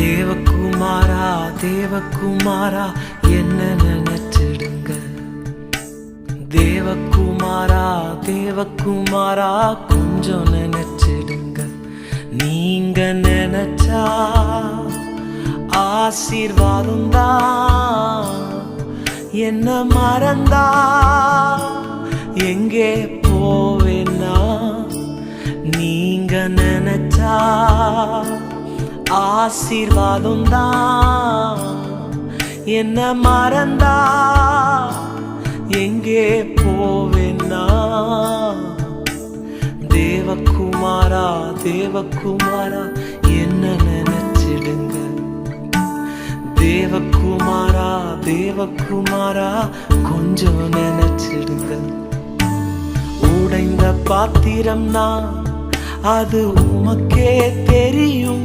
தேவகுமாரா தேவகுமாரா என்ன நினைச்சிடுங்க. தேவகுமாரா தேவகுமாரா கொஞ்சம் நினைச்சிடுங்க. நீங்க நினைச்சா ஆசீர்வாதம் தான். என்ன மறந்தா எங்கே போவேன்னா, நீங்க நினைச்சா ஆசீர்வாதம் தான். என்ன மறந்தா எங்கே போவேன்னா, தேவகுமாரா தேவகுமாரா என்ன நினைச்சிடுங்க. தேவகுமாரா தேவகுமாரா கொஞ்சம் நினைச்சிடுங்க. உடைந்த பாத்திரம் நான், அது உமக்கே தெரியும்.